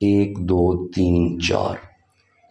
1 2 3 4,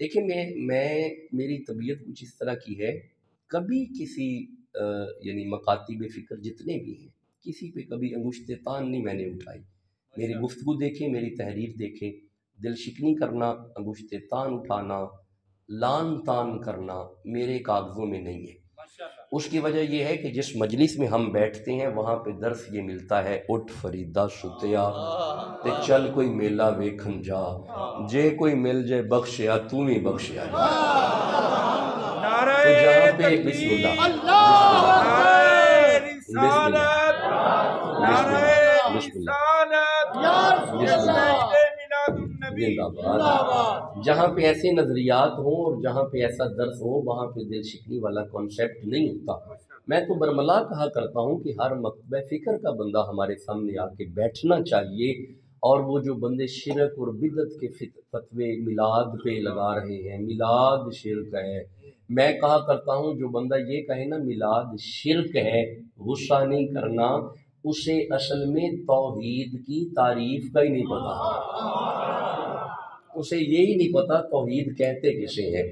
دیکھیں میری طبیعت کچھ اس طرح کی ہے، کبھی کسی یعنی مکاتب فکر جتنے بھی ہیں کسی پہ کبھی انگشت تان نہیں میں نے اٹھائی. میری گفتگو دیکھیں، میری تحریر دیکھیں، دل شکنی کرنا، انگشت تان اٹھانا، لان تان کرنا میرے کاغذوں میں نہیں ہے. اس کی وجہ یہ ہے کہ جس مجلس میں ہم بیٹھتے ہیں وہاں پہ درس یہ ملتا ہے، اٹھ فریدہ ستیا تے چل کوئی میلہ ویکھن جا، جے کوئی مل جائے بخشیا تو ہی بخشیا جا. تو جہاں پہ بسم اللہ جہاں پہ ایسے نظریات ہوں اور جہاں پہ ایسا درس ہو وہاں پہ دل شکنی والا کانسیپٹ نہیں ہوتا. میں تو برملا کہا کرتا ہوں کہ ہر مکتبہ فکر کا بندہ ہمارے سامنے آ کے بیٹھنا چاہیے، اور وہ جو بندے شرک اور بدعت کے فتوے میلاد پہ لگا رہے ہیں، میلاد شرک ہے، میں کہا کرتا ہوں جو بندہ یہ کہے نا میلاد شرک ہے، غصہ نہیں کرنا، اسے اصل میں توحید کی تعریف کا ہی نہیں پتا، اسے یہی نہیں پتا توحید کہتے کسے ہیں.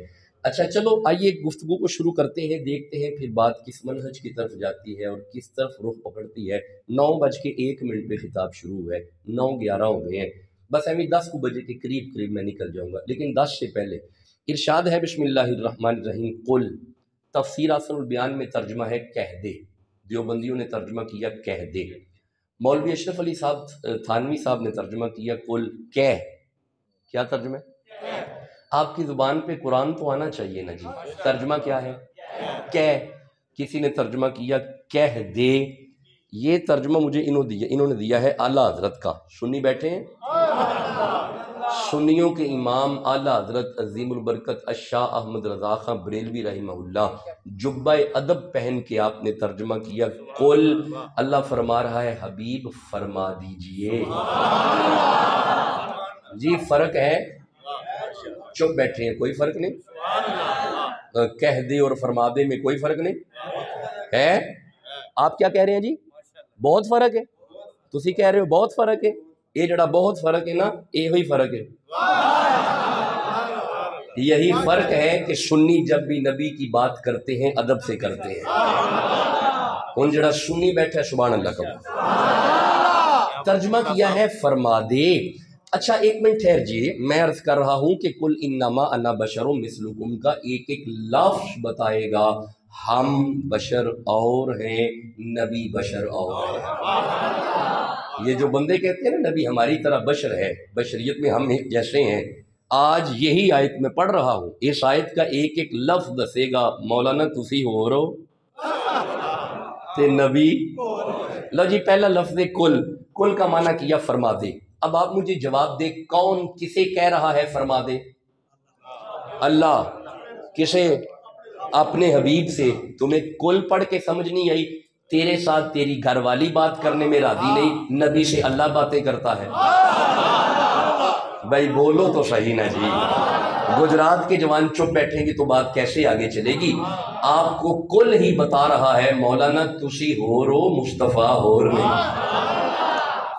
اچھا چلو آئیے گفتگو کو شروع کرتے ہیں، دیکھتے ہیں پھر بات کس منہج کی طرف جاتی ہے اور کس طرف رخ پکڑتی ہے. 9:01 پہ خطاب شروع ہے، 9:11 ہو گئے ہیں، بس ابھی 10 بجے کے قریب میں نکل جاؤں گا، لیکن 10 سے پہلے ارشاد ہے بسم اللہ الرحمن الرحیم. قل تفسیر احسن البیان میں ترجمہ ہے کہہ دے، دیوبندیوں نے ترجمہ کیا کہہ دے. مولوی اشرف علی صاحب تھانوی صاحب نے ترجمہ کیا قل کہہ. کیا ترجمہ ہے؟ آپ کی زبان پہ قرآن تو آنا چاہیے نا جی. ترجمہ کیا ہے؟ کہہ. کسی نے ترجمہ کیا کہہ دے. یہ ترجمہ مجھے انہوں نے دیا ہے اعلیٰ حضرت کا. سنی بیٹھے ہیں، سنیوں کے امام اعلیٰ حضرت عظیم البرکت الشاہ احمد رضا خان بریلوی رحمہ اللہ، جبہ ادب پہن کے آپ نے ترجمہ کیا قل. اللہ فرما رہا ہے حبیب فرما دیجئے. جی فرق ہے، چپ بیٹھے ہیں، کوئی فرق نہیں. کہہ دے اور فرما دے میں کوئی فرق نہیں ہے. آپ کیا کہہ رہے ہیں جی؟ بہت فرق ہے. تسی کہہ رہے ہو بہت فرق ہے. یہ جڑا بہت فرق ہے نا، یہی فرق ہے. یہی فرق ہے کہ سنی جب بھی نبی کی بات کرتے ہیں ادب سے کرتے ہیں. ان جڑا سنی بیٹھا ہے سبحان اللہ کا ترجمہ کیا ہے فرما دے. اچھا ایک منٹ ٹھہرجیے، میں عرض کر رہا ہوں کہ کل انما انا بشر مثلکم کا ایک ایک لفظ بتائے گا. ہم بشر اور ہیں، نبی بشر اور ہیں. یہ جو بندے کہتے ہیں نا نبی ہماری طرح بشر ہے، بشریت میں ہم ایک جیسے ہیں، آج یہی آیت میں پڑھ رہا ہوں. اس آیت کا ایک ایک لفظ دسے گا مولانا تسی ہو رو تے نبی. لو جی پہلا لفظ کل. کل کا معنی کیا فرما دے. اب آپ مجھے جواب دے کون کسے کہہ رہا ہے فرما دے؟ اللہ. کسے؟ اپنے حبیب سے. تمہیں کل پڑھ کے سمجھ نہیں آئی؟ تیرے ساتھ تیری گھر والی بات کرنے میں راضی نہیں، نبی سے اللہ باتیں کرتا ہے. بھائی بولو تو صحیح نا جی. گجرات کے جوان چپ بیٹھیں گے تو بات کیسے آگے چلے گی؟ آپ کو کل ہی بتا رہا ہے مولانا تسی ہو رو مصطفیٰ ہور نہیں.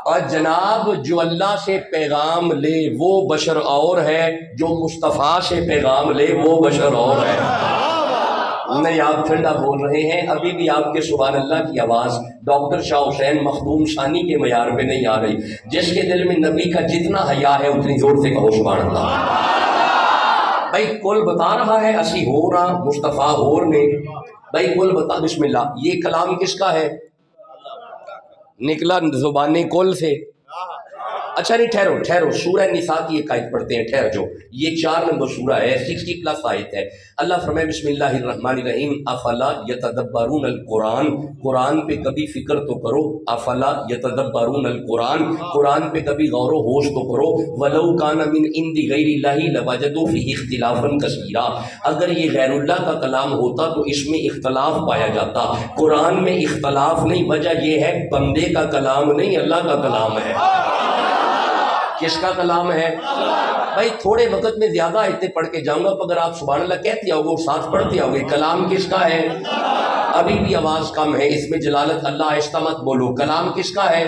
اور جناب جو اللہ سے پیغام لے وہ بشر اور ہے، جو مصطفیٰ سے پیغام لے وہ بشر اور ہے. نہیں آپ ٹھنڈا بول رہے ہیں، ابھی بھی آپ کے سبحان اللہ کی آواز ڈاکٹر شاہ حسین مخدوم ثانی کے معیار پہ نہیں آ رہی. جس کے دل میں نبی کا جتنا حیا ہے اتنی زور سے کہو سبحان اللہ. بھائی کل بتا رہا ہے اسی ہو رہا مصطفیٰ ہور نے. بھائی کل بتا بسم اللہ. یہ کلام کس کا ہے؟ نکلا زبان کل سے. اچھا نہیں ٹھہرو سورہ نساء کی ایک آیت پڑھتے ہیں. ٹھہر جو یہ 4 نمبر سورہ ہے، 60+ آیت ہے. اللہ فرمائے بسم اللہ الرحمن الرحیم افلا یتدبرون القرآن. قرآن پہ کبھی فکر تو کرو. افلا یتدبرون القرآن، قرآن پہ کبھی غور و ہوش تو کرو. ولو کان من عند غیر اللہ لوجدوا فیہ اختلافا کثیرا. اگر یہ غیر اللہ کا کلام ہوتا تو اس میں اختلاف پایا جاتا. قرآن میں اختلاف نہیں، وجہ یہ ہے بندے کا کلام نہیں اللہ کا کلام ہے. کس کا کلام ہے؟ بھائی تھوڑے وقت میں زیادہ آیتیں پڑھ کے جاؤں گا، اگر آپ سبحان اللہ کہتے آؤ گے اور ساتھ پڑھتے آؤ گے. کلام کس کا ہے؟ ابھی بھی آواز کم ہے، اس میں جلالت اللہ آہستہ مت بولو. کلام کس کا ہے؟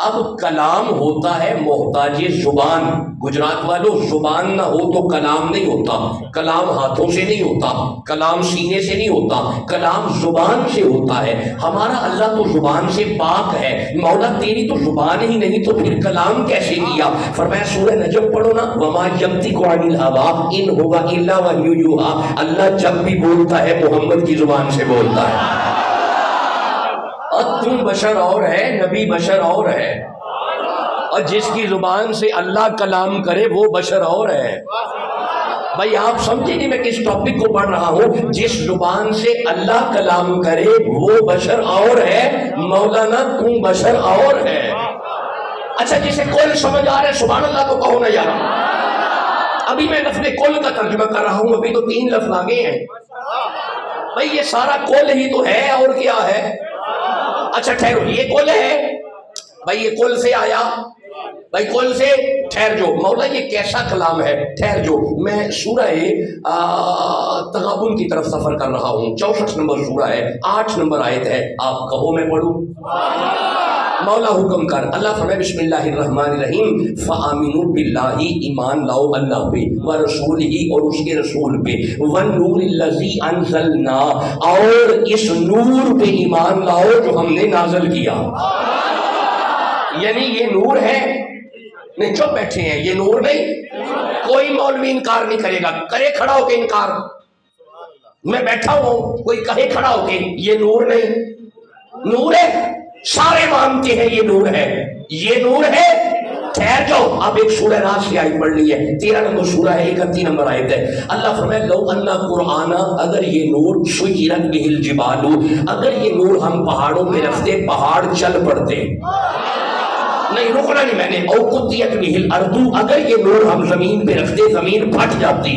اب کلام ہوتا ہے محتاج زبان. گجرات والوں زبان نہ ہو تو کلام نہیں ہوتا. کلام ہاتھوں سے نہیں ہوتا, کلام سینے سے نہیں ہوتا, کلام زبان سے ہوتا ہے. ہمارا اللہ تو زبان سے پاک ہے. مولا تیری تو زبان ہی نہیں تو پھر کلام کیسے کیا؟ فرمایا سورہ نجم پڑھو نا, وما ینطق عن الہوی ان هو الا وحی یوحی. اللہ جب بھی بولتا ہے محمد کی زبان سے بولتا ہے. اور تم بشر اور ہے, نبی بشر اور ہے, اور جس کی زبان سے اللہ کلام کرے وہ بشر اور ہے. بھائی آپ سمجھے نہیں میں کس ٹاپک کو پڑھ رہا ہوں؟ جس زبان سے اللہ کلام کرے وہ بشر اور ہے. مولانا تم بشر اور ہے. اچھا جسے کل سمجھ آ رہا ہے سبحان اللہ تو کہو نا یار. ابھی میں لفظ کل کا ترجمہ کر رہا ہوں, ابھی تو 3 لفظ آگے ہیں. بھائی یہ سارا کل ہی تو ہے, اور کیا ہے؟ اچھا ٹھہرو, یہ کل ہے بھائی, یہ کل سے آیا بھائی, کل سے ٹھہر جو. مولا یہ کیسا کلام ہے؟ ٹھہر جو, میں سورہ تغابن کی طرف سفر کر رہا ہوں. 64 نمبر سورہ ہے, 8 نمبر آیت ہے. آپ کہو میں پڑھوں؟ مولا حکم کر. اللہ فرمائے بسم اللہ الرحمن الرحیم, فآمنوا باللہ, ایمان لاؤ اللہ پہ, ورسولہ, اور اس کے رسول پہ, والنور الذی انزلنا, اور اس نور پہ ایمان لاؤ جو ہم نے نازل کیا. یعنی یہ نور ہے. نہیں چپ بیٹھے ہیں, یہ نور نہیں. کوئی مولوی انکار نہیں کرے گا, کرے کھڑا ہو کے انکار. میں بیٹھا ہوں, کوئی کہے کھڑا ہو کے یہ نور نہیں. نور ہے, سارے مانتے ہیں یہ نور ہے, یہ نور ہے. ٹھہر جاؤ, اب ایک سورہ راز کی آیت پڑھ لی ہے, 13 نمبر سورہ ہے, 31 نمبر آیت ہے. اللہ فرمائے لو ان قرآن, اگر یہ نور سیرت بہ الجبال, اگر یہ نور ہم پہاڑوں پہ رکھتے پہاڑ چل پڑتے. نہیں رکنا نہیں میں نے, او قطعت بہ الارض, اگر یہ نور ہم زمین پہ رکھتے زمین پھٹ جاتی.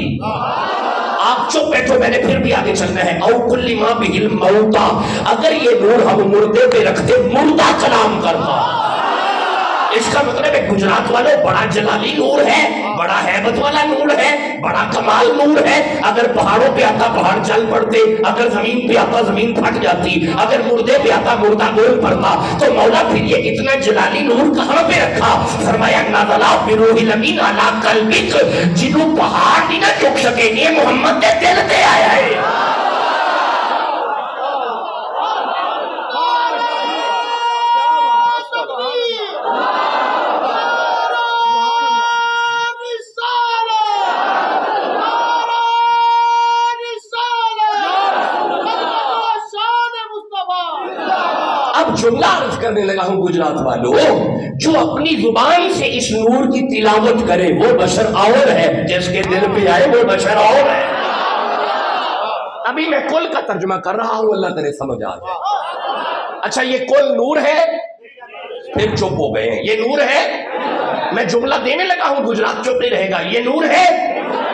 آپ چپ بیٹھو, میں نے پھر بھی آگے چلنا ہے. او کلم بہ الموتى, اگر یہ نور ہم مردے پہ رکھتے مردہ کلام کرتا. اس کا مطلب ہے گجرات والوں بڑا جلالی نور ہے, بڑا ہیبت والا نور ہے, بڑا کمال نور ہے. اگر پہاڑوں پہ آتا پہاڑ چل پڑتے, اگر زمین پہ آتا زمین پھٹ جاتی, اگر مردے پہ آتا مردہ بول پڑتا. تو مولا پھر یہ اتنا جلالی نور کہاں پہ رکھا؟ فرمایا نزل بروح الامین علی قلبک, جنہوں پہاڑ نہیں نہ چک سکے, یہ محمد کے دل پہ آیا ہے. جملہ عرض کرنے لگا ہوں گجرات والوں, جو اپنی زبان سے اس نور کی تلاوت کرے وہ بشر اور ہے, جس کے دل پہ آئے وہ بشر اور ہے. ابھی میں کل کا ترجمہ کر رہا ہوں, اللہ تعالی سمجھ آ جائے. اچھا یہ کل نور ہے, پھر چپ ہو گئے ہیں. یہ نور ہے, میں جملہ دینے لگا ہوں, گجرات چپ نہیں رہے گا. یہ نور ہے,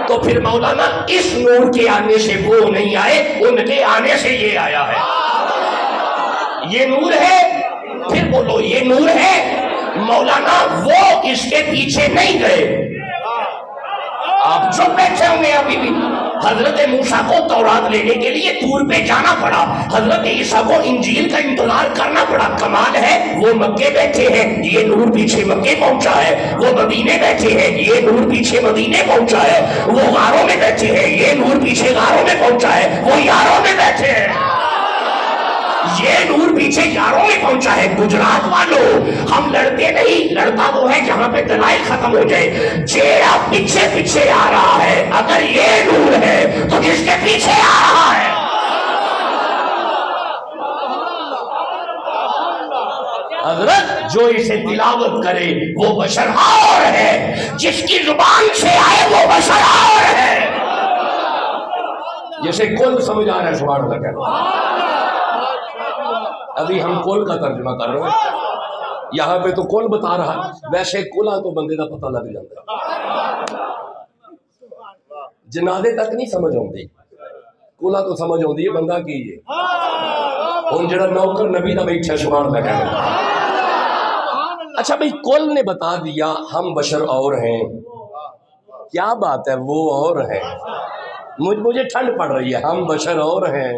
تو پھر مولانا اس نور کے آنے سے وہ نہیں آئے, ان کے آنے سے یہ آیا ہے. یہ نور ہے, پھر بولو یہ نور ہے. مولانا وہ اس کے پیچھے نہیں گئے. آپ جو بیٹھے ہوں گے ابھی بھی, حضرت موسیٰ کو تورات لینے کے لیے طور پہ جانا پڑا, حضرت عیسیٰ کو انجیل کا انتظار کرنا پڑا. کمال ہے, وہ مکے بیٹھے ہیں, یہ نور پیچھے مکے پہنچا ہے. وہ مدینے بیٹھے ہیں, یہ نور پیچھے مدینے پہنچا ہے. وہ غاروں میں بیٹھے ہیں, یہ نور پیچھے غاروں میں پہنچا ہے. وہ یاروں میں بیٹھے ہیں, یہ نور پیچھے یاروں میں پہنچا ہے. گجرات والوں ہم لڑتے نہیں, لڑتا وہ ہے جہاں پہ دلائل ختم ہو جائے. جیڑا پیچھے پیچھے آ رہا ہے, اگر یہ نور ہے تو جس کے پیچھے آ رہا ہے. حضرت جو اسے تلاوت کرے وہ بشر اور ہے, جس کی زبان سے آئے وہ بشر اور ہے. جیسے کل سمجھ آ رہا ہے سبحان اللہ کہنا. ابھی ہم کل کا ترجمہ کر رہے ہیں, یہاں پہ تو کل بتا رہا ہے, ویسے کلا تو بندے کا پتہ لگ جاتا ہے. جنازے تک نہیں سمجھ آتی, کلا تو سمجھ آتی ہے بندہ کی ہے. ہوں جڑا نوکر نبی دا بیٹھا سبحان اللہ کہنا. اچھا بھائی کل نے بتا دیا ہم بشر اور ہیں, کیا بات ہے وہ اور ہے. مجھے ٹھنڈ پڑ رہی ہے، ہم بشر اور ہیں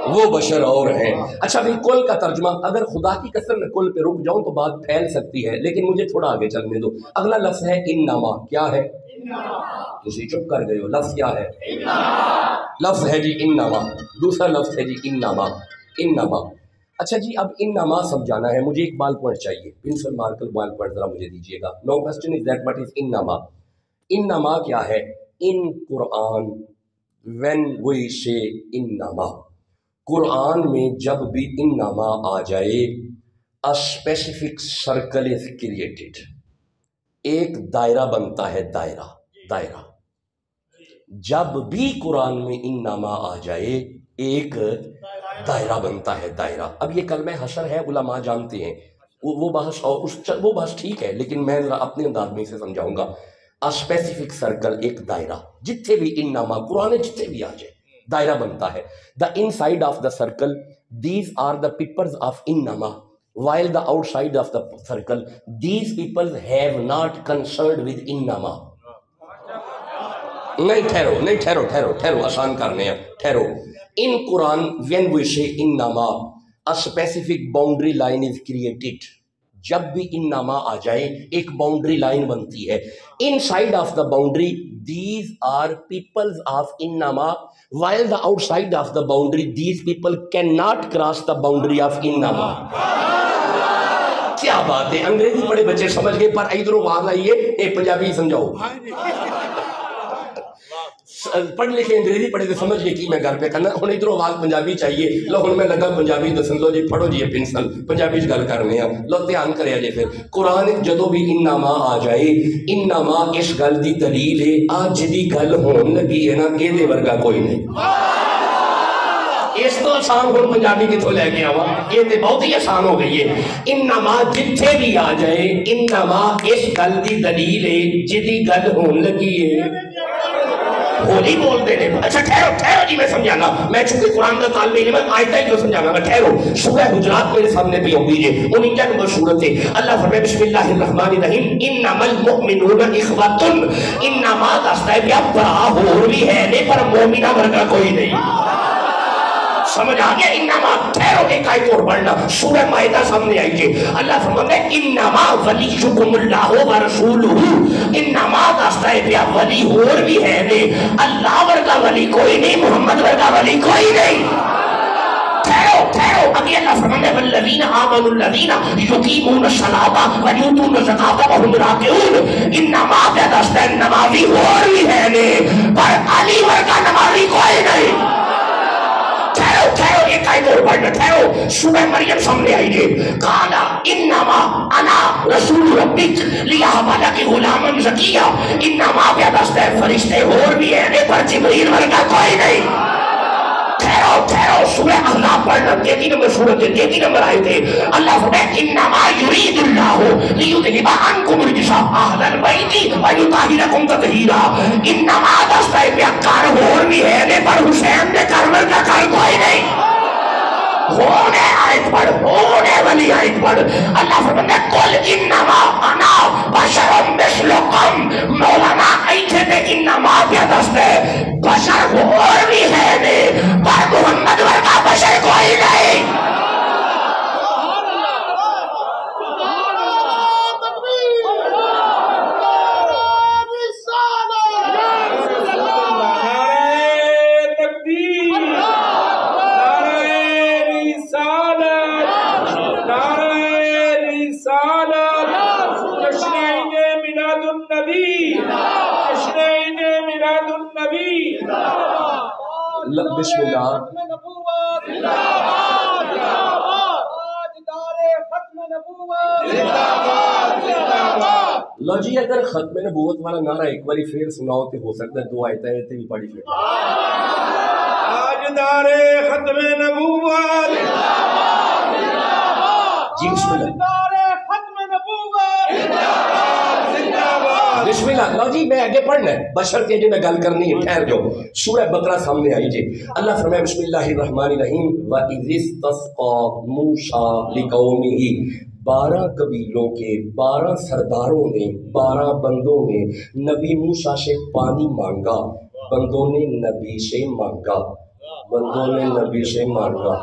وہ بشر اور ہیں۔ اچھا بھی کل کا ترجمہ، اگر خدا کی قسم میں کل پہ رک جاؤں تو بات پھیل سکتی ہے، لیکن مجھے تھوڑا آگے چلنے دو۔ اگلا لفظ ہے انما، کیا ہے؟ تسی چپ کر گئے ہو، لفظ کیا ہے؟ لفظ ہے جی انما، دوسرا لفظ ہے جی انما، انما۔ اچھا جی اب انما سمجھانا ہے، مجھے ایک بال پوائنٹ چاہیے، پنسل مارکر بال پوائنٹ ذرا مجھے دیجیے گا۔ No question is that what is انما۔ انما کیا ہے؟ ان قرآن when we say انما، قرآن میں جب بھی انما آ جائے a specific circle is created، ایک دائرہ بنتا ہے، دائرہ، دائرہ۔ جب بھی قرآن میں انما آ جائے ایک دائرہ بنتا ہے، دائرہ۔ اب یہ کلمہ حشر ہے، علماء جانتے ہیں، وہ بحث ٹھیک ہے، لیکن میں ذرا اپنے انداز میں اسے سمجھاؤں گا۔ اسپیسیفک سرکل، ایک دائرہ، جتنے بھی انما قرآن جتنے بھی آ جائے دائرہ بنتا ہے۔ The inside of the circle these are the peoples of انما while the outside of the circle these people have not concerned with انما۔ نہیں ٹھہرو آسان کرنے ہیں، ٹھہرو۔ ان قرآن when we say انما a specific boundary line is created، جب بھی انما آ جائے ایک باؤنڈری لائن بنتی ہے۔ Inside of the boundary these are peoples of انما while the outside of the boundary these people cannot cross the boundary of انما۔ کیا بات ہے، انگریزی پڑھے بچے سمجھ گئے، پر ادھر آواز آئیے اے پنجابی سمجھاؤ۔ پڑھ لکھے انگریزی پڑھے تو سمجھ گئے کی میں گھر پہ کرنا، ہن ادھر آواز پنجابی چاہیے، لو ہن میں لگا پنجابی دسن، لو جی پڑھو جی یہ پنسل پنجابی گل کرنے ہیں، لو دھیان کریا جی۔ پھر قرآن جدو بھی انما آ جائے، انما اس گل دی دلیل ہے اج دی گل ہون لگی ہے نا، یہ ورگا کوئی نہیں۔ اس تو آسان ہوں پنجابی کتوں لے کے آوا، یہ تو بہت ہی آسان ہو گئی ہے۔ انما جتھے بھی آ جائے، انما اس گل دی دلیل ہے جدی گل ہون لگی ہے، ہولی بول دے رہے۔ اچھا ٹھہرو جی میں سمجھانا، میں چونکہ قرآن کا طالب علم ہے آیتہ ہی جو سمجھانا گا، ٹھہرو۔ سورہ حجرات میرے سامنے پہ ہوں دیجئے، 49 نمبر سورت ہے۔ اللہ فرمائے بسم اللہ الرحمن الرحیم، انما المؤمنون اخوۃ، انما دستا ہے بیا برا ہور بھی ہے نہیں پر مومنہ ورگا کوئی نہیں۔ سمجھ آگیا؟ انما، ٹھہرو ایک آیت اور پڑھنا، سورہ مائدہ سامنے آئیے۔ اللہ فرماتا ہے انما ولیکم اللہ ورسولہ، انما دستا ہے بیا ولی اور بھی ہے نے، اللہ ورگا ولی کوئی نہیں، محمد ورگا ولی کوئی نہیں۔ ٹھہرو ابھی اللہ فرماتا ہے والذین آمنوا الذین یقیمون الصلاۃ ویؤتون الزکاۃ وهم راکعون، انما دستا ہے نمازی اور بھی ہے نے پر علی ورگا نمازی کوئی نہیں۔ ٹھہرو ایک آیت اور پڑھنا، ٹھہرو سورہ مریم سامنے آئیے۔ قالا انما انا رسول ربک لیہب لک غلاما زکیا، انما پہ دستا ہے فرشتے اور بھی ہیں پر جبریل ورگا کوئی نہیں۔ ٹھہرو سورہ احزاب پڑھنا، 33 نمبر سورت 33 نمبر آئے تھے۔ اللہ فرماتا ہے انما یرید اللہ لیذھب عنکم الرجس اہل البیت ویطہرکم تطہیرا، انما دستا ہے پیار اور بھی ہے پر حسین نے کرمل کا کر کوئی نہیں۔ ہونے آیت پڑھ، ہونے والی آیت پڑھ۔ اللہ فرماتا ہے قل انما انا بشر مثلکم، مولانا ایتھے تے انما پہ دستا ہے بشر اور بھی ہے نے پر محمد ورگا بشر کوئی نہیں۔ بسم اللہ، لو جی اگر ختم نبوت والا نعرہ ایک باری پھر سناؤ تو ہو سکتا ہے دو آیتیں بھی پڑھی پھر۔ تاجدار ختم نبوت، جی بسم اللہ، بسم اللہ۔ لو جی میں آگے پڑھنا ہے، بشر کے جو میں گل کرنی ہے، ٹھہر جاؤ۔ سورہ بقرہ سامنے آئی جی۔ اللہ فرمائے بسم اللہ الرحمن الرحیم، وَإِذِ اسْتَسْقَىٰ مُوسَىٰ لِقَوْمِهِ، 12 قبیلوں کے 12 سرداروں نے، 12 بندوں نے نبی موسیٰ سے پانی مانگا۔ بندوں نے نبی سے مانگا، بندوں نے نبی سے مانگا،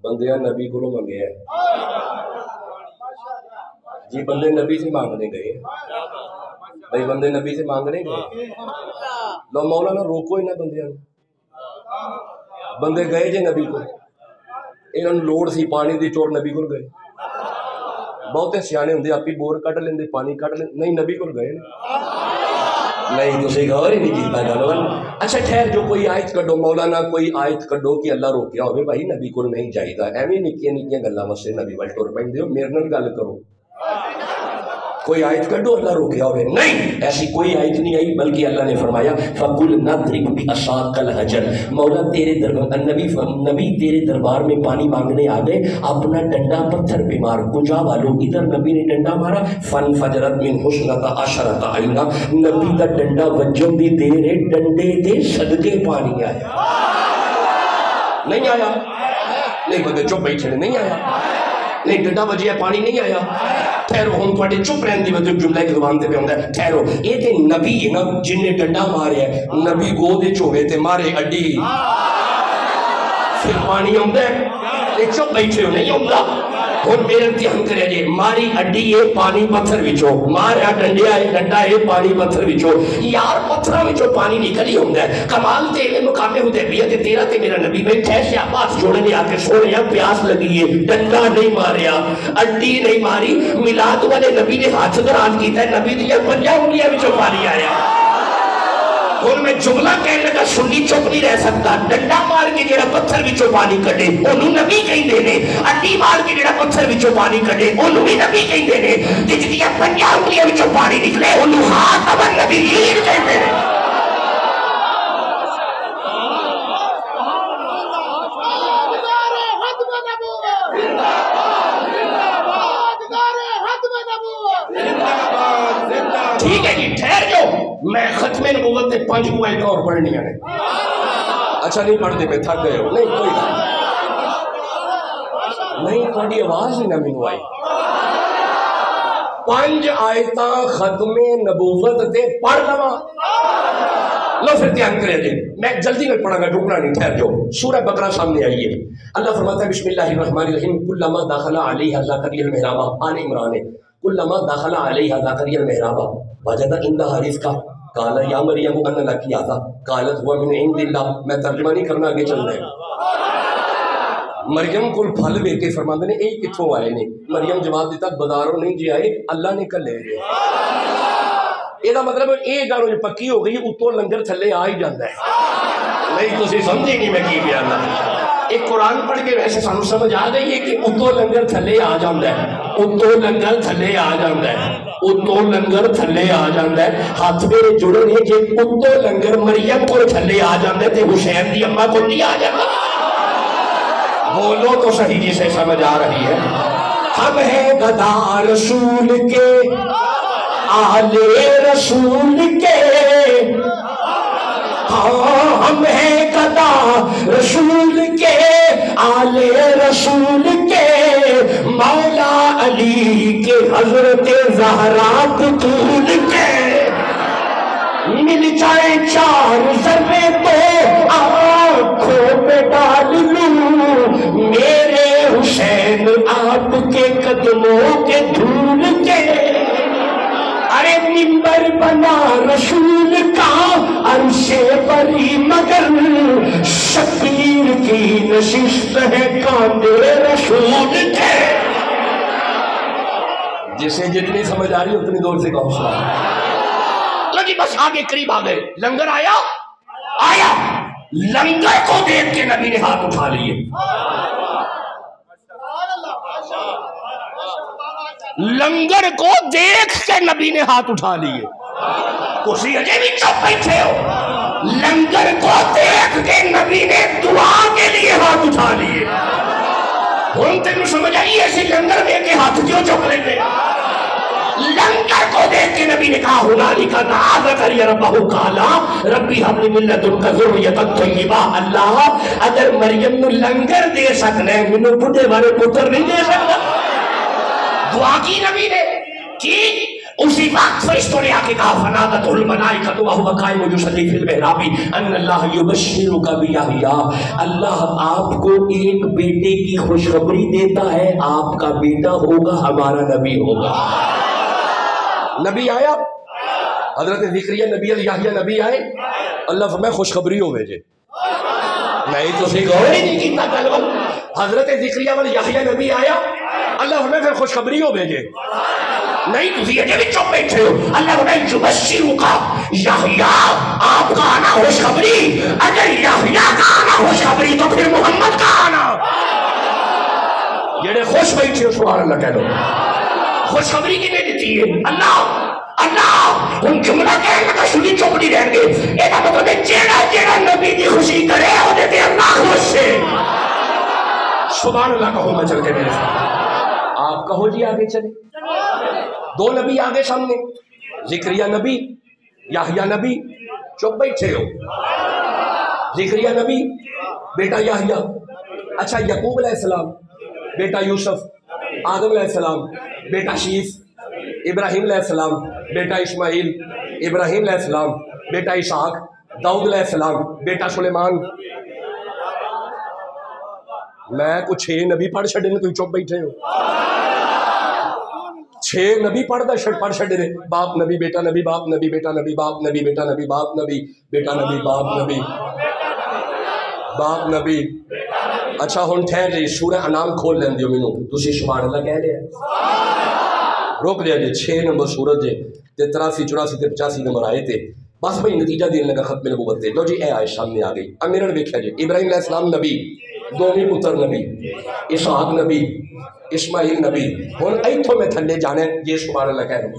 بندیاں نبی کو منگے ہیں جی، بندے نبی سے مانگنے گئے بھائی، بندے نبی سے مانگنے گئے، لو مولانا روکو انہاں بندیاں، بندے گئے جے نبی کو، انہاں لوڑ سی پانی دی، چور نبی کو گئے، بہتے سیانے ہوندے آپ ہی بور کٹ لیندے، پانی کٹ لیندے، نہیں نبی کو گئے نہیں، تو صحیح غور ہی نہیں کیتا گل۔ اچھا ٹھہر جو، کوئی آیت کڈو مولانا، کوئی آیت کڈو کہ اللہ روکیا ہوئے بھائی نبی کو نہیں جائیدا، ایویں نکیاں نکیاں گلاں واسطے نبی ول ٹر پیندے ہو، میرے نال گل کرو، کوئی آیت کڈو اللہ روکیا ہوئے، نہیں ایسی کوئی آیت نہیں آئی، بلکہ اللہ نے فرمایا فَقُلْ نَضْرِبْ بِعَصَاكَ الْحَجَرَ، مولا تیرے دربار، نبی تیرے دربار میں پانی مانگنے آ گئے، اپنا ڈنڈا پتھر پہ مار، کجا والو، ادھر نبی نے ڈنڈا مارا، فَانْفَجَرَتْ مِنْ حُسْنَةَ عَشَرَةَ عَيْنًا، نبی دا ڈنڈا وجن دی دیر ڈنڈے دے صدقے پانی آیا، نہیں آیا، نہیں بندے چپ بیٹھے نہیں آیا، نہیں ڈنڈا وجیا پانی نہیں آیا، ٹھہرو ہوں تھوڑے چپ رہن دی وجہ جملہ کی زبان تے پہ ہوندا ہے، ٹھہرو یہ تے نبی ہے نا جن نے ڈنڈا مارے ہے، نبی گودے چوہے تے مارے اڈی پھر پانی ہوندا ہے، یہ چپ بیٹھے ہو نہیں ہوندا، ہن میرے امتحان کرے جی، ماری اڈی ہے پانی پتھر وچوں، ماریا ڈنڈیا ہے ڈنڈا ہے پانی پتھر وچوں، یار پتھراں وچوں پانی نکل ہی ہوندا ہے، کمال تے مقام حدیبیہ تے تیرا تے میرا نبی بیٹھا ہے، ہاتھ جوڑنے آ کے سونے پیاس لگی ہے، ڈنڈا نہیں ماریا، اڈی نہیں ماری، میلاد والے نبی نے ہاتھ دراز کیتا ہے، نبی دیا پنجا انگلیاں وچوں پانی آیا۔ اور میں جملہ کہنے لگا سنی چپ نہیں رہ سکتا، ڈنڈا مار کے جڑا پتھر وچوں پانی کڈے انہوں نبی کہندے نے، اڈی مار کے جڑا پتھر وچوں پانی کڈے انہوں بھی نبی کہندے نے، جدیاں پنجا انگلیاں وچوں پانی نکلے انہوں خاتم النبیین کہندے نے۔ ٹھیک ہے جی ٹھہر جو، میں ختم نبوت تے 5 پوائنٹ اور پڑھنی ہے، اچھا نہیں پڑھتے پہ تھک گئے ہو، نہیں کوئی نہیں، تھوڑی آواز ہی نہ مینوں آئی، 5 آیتاں ختم نبوت تے پڑھ لواں، لو پھر دھیان کرے جی، میں جلدی میں پڑھا گا ڈھکنا نہیں، ٹھہر جو، سورہ بقرہ سامنے آئی ہے، اللہ فرماتا ہے بسم اللہ الرحمن الرحیم کلما دخل علیہ زکریا المحراب، آل عمران ہے، کلما دخل علیہ زکریا المحراب وجد عندها رزقا قال یا مریم ان لک ھذا قالت هو من عند اللہ، میں ترجمہ نہیں کرنا آگے چل رہا ہے، مریم کو پھل ویکھ کے فرماندے نے اے کتھوں آئے نے، مریم جواب دیتا بازاروں نہیں جی آئے، اللہ نے کلے گئے، یہ مطلب یہ گل پکی ہو گئی، اتوں لنگر تھلے آ ہی جاتا ہے، نہیں تسی سمجھے نہیں میں کی بیان کرنا، ایک قرآن پڑھ کے ویسے سانو سمجھ آ گئی ہے کہ اتوں لنگر تھلے آ جاتا ہے، اتوں لنگر تھلے آ جاتا ہے، اتوں لنگر تھلے آ جاتا ہے، ہاتھ میرے جڑے نے جی اتوں لنگر مریم کو تھلے آ جاتا ہے تے حسین دی اماں کو نہیں آ جاتا، بولو تو صحیح جسے سمجھ آ رہی ہے، ہم ہیں گدا رسول کے آل رسول کے، ہاں ہم ہیں گدا رسول کے آل رسول کے، مولا علی کے حضرت زہرا بطول کے، مل جائے 4 ذرے تو آنکھوں پہ ڈال لوں، میرے حسین آپ کے قدموں کے دھول کے، ارے منبر بنا رسول کا عرش بری مگر شبیر کی نشست ہے کاندھے رسول کے، جسے جتنی سمجھ آ رہی اتنی دور سے کہوں سنا، جی بس آگے قریب آ گئے، لنگر آیا آیا، لنگر کو دیکھ کے نبی نے ہاتھ اٹھا لیے، لنگر کو دیکھ کے نبی نے ہاتھ اٹھا لیے، کسی اجے بھی چپ بیٹھے ہو، لنگر کو دیکھ کے نبی نے دعا کے لیے ہاتھ اٹھا لیے، ہوں تینوں سمجھ آئی ایسی لنگر دے کے ہاتھ کیوں چک لیں گے، لنگر کو دیکھ کے نبی نے کہا ہنالک دعا زکریا ربہ قال ربی ہب لی من لدنک ذریۃ طیبہ، اللہ اگر مریم نو لنگر دے سکنا ہے مینوں بڈھے والے پتر نہیں دے سکتا، دعا کی نبی نے کی، اسی وقت فرشتوں نے آکے کہا فنادتہ الملائکۃ وہو قائم یصلی فی المحراب ان اللہ یبشرک بیحییٰ، اللہ آپ کو ایک بیٹے کی خوشخبری دیتا ہے، آپ کا بیٹا ہوگا، ہمارا نبی ہوگا۔ نبی آیا، حضرت زکریا نبی، یحییٰ نبی آئے، اللہ فرمائے خوشخبری ہو بھیجے، نہیں تو سی غور ہی نہیں کیتا گل۔ حضرت زکریا والا یحییٰ نبی آیا، اللہ فرمائے پھر خوشخبری ہو بھیجے، نہیں تو سی اجے بھی چپ بیٹھے ہو۔ اللہ فرمائے یبشرک یحییٰ، آپ کا آنا خوشخبری، اگر یحییٰ کا آنا خوشخبری تو پھر محمد کا آنا۔ جڑے خوش بیٹھے ہو سبحان اللہ کہہ دو، خوشخبری کنے دیتی ہے؟ اللہ اللہ ہم جملہ کہنے لگا سنی چپ نہیں رہیں گے، ایک مطلب ہے جیڑا نبی دی خوشی کرے وہ دیتے اللہ خوش سے۔ سبحان اللہ کہو میں چل کے میرے ساتھ، آپ کہو جی آگے چلے۔ دو نبی آگے سامنے، زکریا نبی، یحییٰ نبی، چپ بیٹھے ہو۔ زکریا نبی بیٹا یحییٰ، اچھا یعقوب علیہ السلام بیٹا یوسف، آدم علیہ السلام بیٹا شیس، ابراہیم علیہ السلام بیٹا اسماعیل، ابراہیم علیہ السلام بیٹا اسحاق، داؤد علیہ السلام بیٹا سلیمان۔ میں کو 6 نبی پڑھ چھڑے نے، کوئی چپ بیٹھے ہو؟ 6 نبی پڑھ چھڑے نے، باپ نبی بیٹا نبی باپ نبی بیٹا نبی باپ نبی بیٹا نبی باپ نبی بیٹا نبی باپ نبی باپ نبی۔ اچھا ہن ٹھہر جی، سورہ انعام کھول لین دیو مینوں، تسی سبحان اللہ کہہ رہے روک دیا جی۔ 6 نمبر سورت جے تے 83 84 تے 85 نمبر آئے تھے، بس بھئی نتیجہ دین لگا ختم نبوت تے۔ لو جی اے آئے سامنے آ گئی، اب میرے ویکھیا جی، ابراہیم علیہ السلام نبی، دوویں پتر نبی، اسحاق نبی، اسماعیل نبی۔ ہن ایتھوں میں تھلے جانا ہے، یہ سبحان اللہ کہہ رہے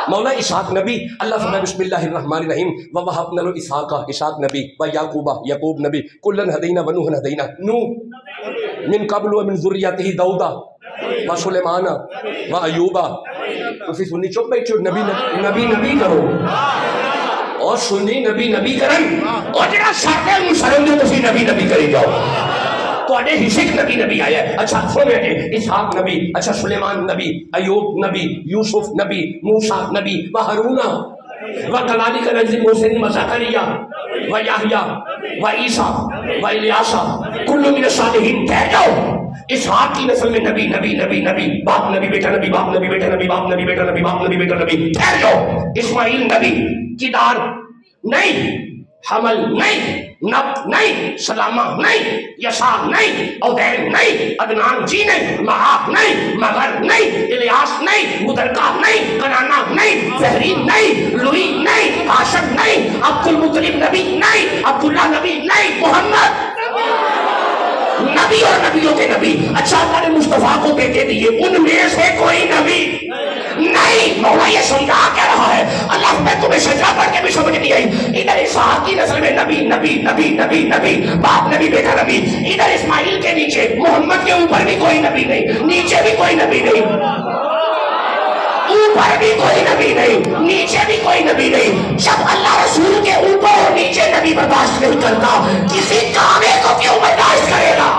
مولا اسحاق نبی، اللہ فرمائے بسم اللہ الرحمن الرحیم ووہبنا لہ اسحاق، اسحاق نبی، و یعقوب، یعقوب نبی، کلن ہدینا ونوحا ہدینا، نوح من قبل ومن ذریتہ داؤد و سلیمان و ایوب۔ تسی سنی چپ بیٹھے ہو، نبی نبی کرو اور سنی نبی نبی کرن، اور جڑا ساڈے مسلم دے تسی نبی نبی کری جاؤ، تواڈے حصے نبی نبی آیا ہے۔ اچھا سنو اسحاق نبی، اچھا سلیمان نبی، ایوب نبی، یوسف نبی، موسیٰ نبی، و ہارون و کذالک نجزی المحسنین و زکریا و یحییٰ و عیسیٰ و الیاس کل من الصالحین۔ کہہ جاؤ اسحاق کی نسل میں نبی نبی نبی نبی، باپ نبی بیٹا نبی، باپ نبی بیٹا نبی، باپ نبی بیٹا نبی، باپ نبی بیٹا نبی۔ ٹھہر جاؤ، اسماعیل نبی کی دار نہیں، حمل نہیں، نب نہیں، سلامہ نہیں، یسار نہیں، عدین نہیں، عدنان جی نہیں، مہاق نہیں، مغر نہیں، الیاس نہیں، مدرکہ نہیں، کنانا نہیں، فہرین نہیں، لوئی نہیں، ہاشم نہیں، عبد المطلب نبی نہیں، عبداللہ نبی نہیں، محمد نبی اور نبیوں کے نبی۔ اچھا اللہ نے مصطفیٰ کو بیٹے دیے، ان میں سے کوئی نبی نہیں۔ مولا یہ سمجھا کیا رہا ہے؟ اللہ میں تمہیں سجدہ پڑھ کے بھی سمجھ نہیں آئی۔ ادھر اسحاق کی نسل میں نبی نبی نبی نبی نبی، باپ نبی بیٹا نبی، ادھر اسماعیل کے نیچے محمد کے اوپر بھی کوئی نبی نہیں، نیچے بھی کوئی نبی نہیں، اوپر بھی کوئی نبی نہیں، نیچے بھی کوئی نبی نہیں۔ جب اللہ رسول کے اوپر اور نیچے نبی برداشت نہیں کرتا، کسی کامے کو کیوں برداشت کرے گا؟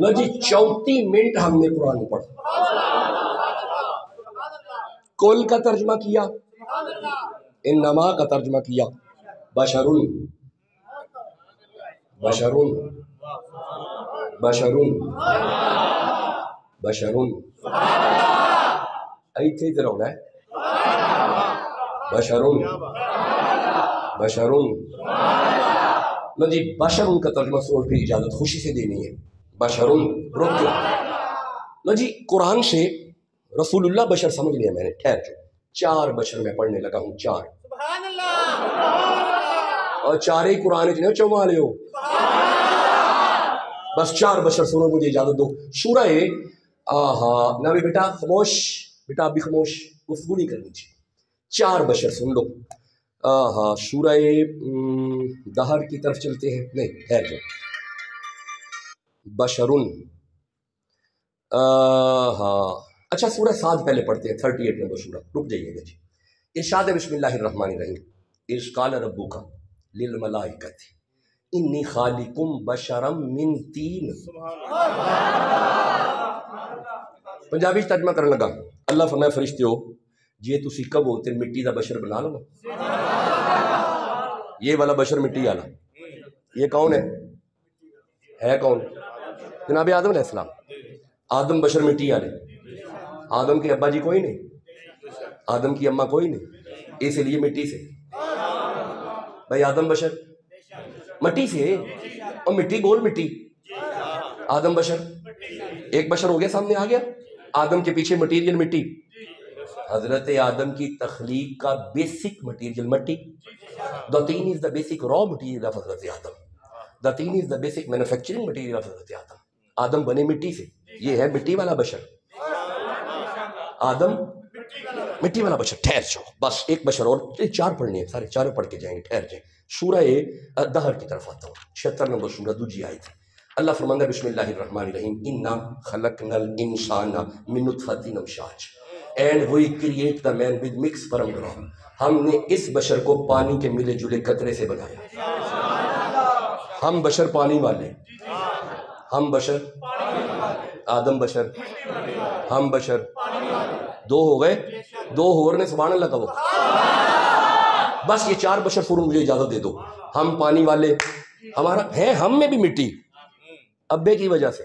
لو جی 34 منٹ ہم نے قرآن پڑھا، کل کا ترجمہ کیا، انما کا ترجمہ کیا، بشرون بشرون بشرون بشرون، ایتھے ادھر ہونا ہے، بشرون بشرون۔ لو جی بشرون کا ترجمہ سوچ بھی اجازت خوشی سے دینی ہے، بشرون رک جو۔ لو جی قرآن سے رسول اللہ بشر سمجھ لیا میں نے، ٹھہر جو 4 بشر میں پڑھنے لگا ہوں، 4 اور 4 ہی قرآن جنہیں چوما لے ہو، بس 4 بشر سنو، مجھے اجازت دو۔ سورہ نبی بیٹا خاموش، بیٹا ابھی خاموش، گفتگو نہیں کرنی چاہیے، 4 بشر سن لو۔ سورہ دہر کی طرف چلتے ہیں، نہیں ٹھہر جاؤ، بشرون ہاں اچھا سورہ صاد پہلے پڑھتے ہیں، 38 نمبر سورہ، رک جائیے گا جی۔ ارشاد ہے بسم اللہ الرحمن الرحیم، اذ قال ربک للملائکۃ انی خالق بشرا من طین۔ پنجابی ترجمہ کرنے لگا، اللہ فرمائے فرشتے ہو جی تسی کب ہوتے مٹی دا بشر بنا لو، یہ والا بشر مٹی والا، یہ کون ہے کون؟ جناب آدم علیہ السلام۔ آدم بشر مٹی والے، آدم کے ابا جی کوئی نہیں، آدم کی اماں کوئی نہیں، اس لیے مٹی سے بھائی آدم بشر مٹی سے، اور مٹی بول مٹی، آدم بشر ایک بشر ہو گیا، سامنے آ گیا، آدم کے پیچھے مٹیریل مٹی، حضرت آدم کی تخلیق کا بیسک مٹیریل مٹی، the tin is the basic raw material of حضرت آدم، the tin is the basic manufacturing material of حضرت آدم۔ آدم بنے مٹی سے، یہ ہے مٹی والا بشر، آدم مٹی والا بشر۔ ٹھہر جاؤ بس ایک بشر اور، چار پڑھنے ہیں، سارے چاروں پڑھ کے جائیں گے، ٹھہر جائیں۔ سورہ دہر کی طرف آتا ہوں، 76 نمبر سورہ، دوسری آیت۔ اللہ فرماتا ہے بسم اللہ الرحمن الرحیم، انا خلقنا الانسان من نطفۃ امشاج and we create the man with mix from ground. ہم نے اس بشر کو پانی کے ملے جلے قطرے سے بنایا۔ ہم بشر پانی والے، ہم بشر، آدم بشر، ہم بشر، دو ہو گئے، دو اور نے سبحان اللہ کہو، بس یہ چار بشر فورن مجھے اجازت دے دو۔ ہم پانی والے، ہمارا ہے ہم میں بھی مٹی، ابے کی وجہ سے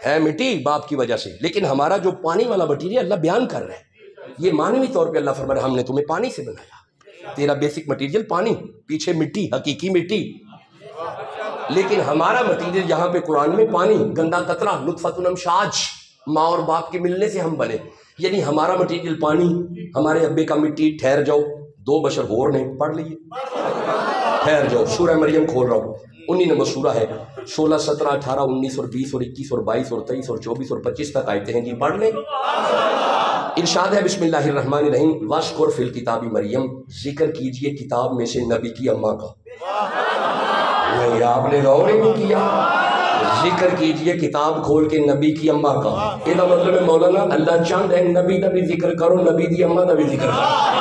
ہے مٹی، باپ کی وجہ سے، لیکن ہمارا جو پانی والا مٹیریل اللہ بیان کر رہا ہے، یہ معنوی طور پہ اللہ فرما رہا ہے ہم نے تمہیں پانی سے بنایا، تیرا بیسک مٹیریل پانی، پیچھے مٹی، حقیقی مٹی، لیکن ہمارا مٹیریل یہاں پہ قرآن میں پانی، گندا قطرہ، نطفۃ امشاج، ماں اور باپ کے ملنے سے ہم بنے، یعنی ہمارا مٹیریل پانی، ہمارے ابے کا مٹی۔ ٹھہر جاؤ، دو بشر اور نے پڑھ لیے، ٹھہر جاؤ، سورہ مریم کھول رہا ہوں، 19 نمبر سورہ ہے، 16 17 18 19 اور 20 اور 21 اور 22 اور 23 اور 24 اور 25 تک آیتیں ہیں جی، پڑھ لیں۔ ارشاد ہے بسم اللہ الرحمن الرحیم، وَاذْكُرْ فِي الْكِتَابِ مریم، ذکر کیجئے کتاب میں سے نبی کی اماں کا۔ نہیں آپ نے غور نہیں کیا، ذکر کیجئے کتاب کھول کے نبی کی اماں کا، یہ مطلب ہے مولانا اللہ چاند ہے نبی دا بھی ذکر کرو، نبی دی اماں دا بھی ذکر کرو۔